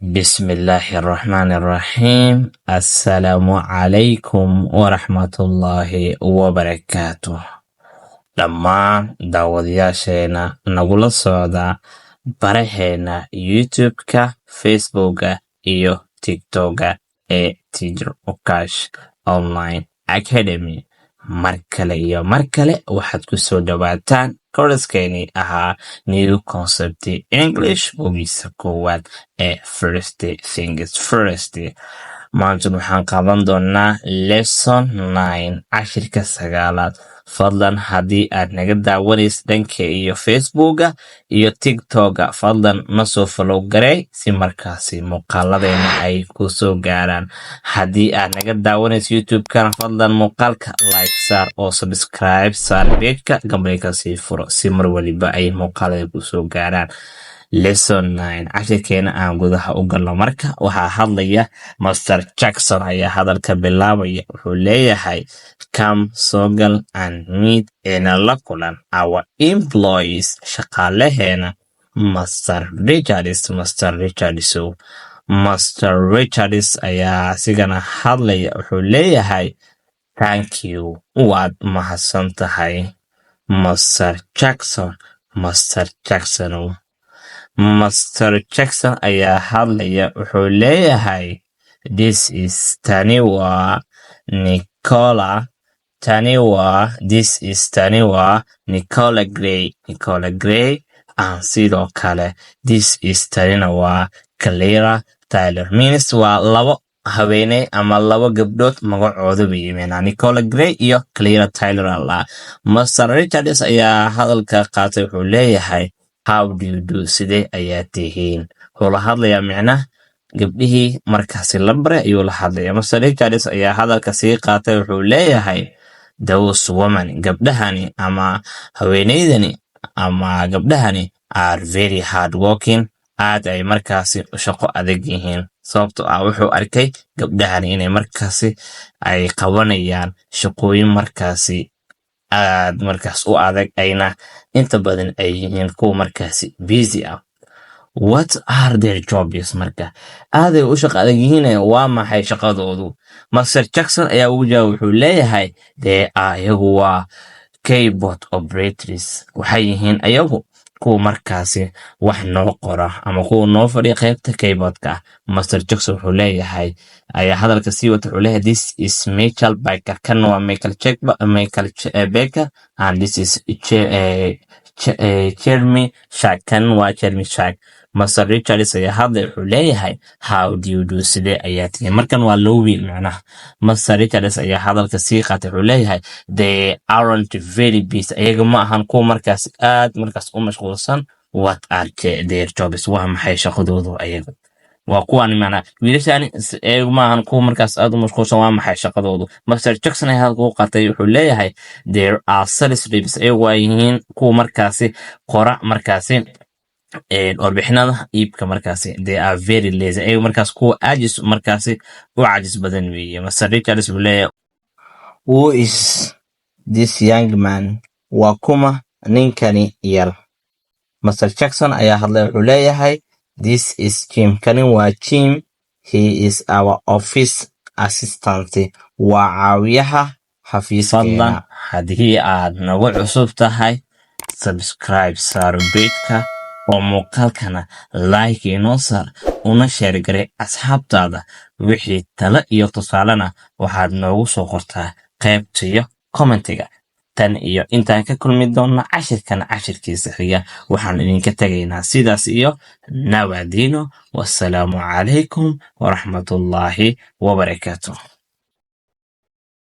بسم الله الرحمن الرحيم. السلام عليكم ورحمة الله وبركاته. dhammaan daawadayaasheena nagula socda baraheena youtube-ka, facebooka iyo tiktoka ee Teacher Okash Online Academy. mar kale waxaad ku soo dhawaataan koodhaskeeni ahaa New Concept English bogiisa koowaad ee First Things First. maanta waxaan qaadan doonaa lesson 9 cashirka 9. fadlan haddii aad naga daawanaysa dhanka iyo facebooka iyo tiktoka, fadlan na soo follow garey si markaasi muuqaaladeena ay ku soo gaaraan. haddii aad naga daawanaysa youtube-kana, fadlan muuqaalka like saar oo subscribe saar page-ka, gambalka sii furo si mar waliba ay muuqaalada ku soo gaaraan. lesson 9 cashirkeena aan gudaha u galno. marka waxaa hadlaya Mr. Jackson ayaa hadalka bilaabaya. wuxuu leeyahay come soogal and meet ina la kulan our employees, shaqaalaheena. Mr. Richards ayaa asigana hadlaya. wuxuu leeyahay thank you, waad mahadsan tahay Mr. Jackson ayaa hadlaya. wuxuu leeyahay tani waa Nicola Gray and sidoo kale tanina waa Clara Taylor. means waa labo haweeney ama labo gabdhood magacooda bay yimaadaan, Nicola Gray iyo Clara Taylor. Mr. Richards ayaa hadalka qaatay. wuxuu leeyahay how do you do, sidee ayaa tihiin. wuxuu la hadlayaa micnaha gabdhihii markaasi la baray ayuu la hadlaya. Mr. Richards ayaa hadalka sii qaatay. wuxuu leeyahay those women, gabdhahani ama haweeneydani ama gabdhahani are very hard working, aad ay markaasi shaqo adag yihiin. sababtoo ah wuxuu arkay gabdhahani inay markaasi ay qabanayaan shaqooyin markaasi aad markaas u adag, ayna inta badan ay yihiin kuwa markaasi busy ah. what are their jobs? marka aaday u shaqo adag yihiin, waa maxay shaqadoodu? Mr. Jackson ayaa ugu jawaabay. wuxuu leeyahay ayagu waa keyboard operators, waxay yihiin ayagu kuwa markaasi wax noo qora ama kuwa noo fadhiya qaybta keyboardka. Mr. Jackson wuxuu leeyahay ayaa hadalka sii wata. wuxuu leeyahay this is Michael Baker, kan waa Michael Baker and this is Jeremy Shack, kan waa Jeremy Shack. Mr. Richards ayaa hadlay. wuxuu leeyahay how do you do, sidee ayaa tihiin. markan waa loo wiil macnaha. Mr. Richards ayaa hadalka sii qaatay. wuxuu leeyahay they aren't very busy, ayaga ma ahan kuwa markaas aad markaas u mashquulsan. what are their jobs? waa maxay shaqadoodu? ayaga waa kuwan macnaha wiilashani ayaga ma ahan kuwa markaas aad u mashquulsan. waa maxay shaqadoodu? Mr. Jackson ayaa hadalka u qaatay. wuxuu leeyahay there are sales reps, ayaga waa yihiin kuwa markaasi qora markaasi warbixinada iibka markaasi. they are very lazy, ayaga markaas kuwa aajis markaasi u caajis badan weeye. Mr. Richards wuxuu leeyahay who is this young man? waa kuma ninkani yar? Mr. Jackson ayaa hadlay. wuxuu leeyahay this is Jim, kani waa Jim, he is our office assistant, waa caawiyaha xafiiskeena. haddii aad nagu cusub tahay, subscribe saar page-ka oo muuqaalkana like inoo saar, una share garee asxaabtaada. wixii talo iyo tusaalena waxaad noogu soo qortaa qaybta iyo commentiga. tan iyo intaan ka kulmi doona cashirkiisa xiga, waxaan idinka tagaynaa sidaas iyo nabadiino. wassalaamu calaykum waraxmatullaahi wabarakaatuh.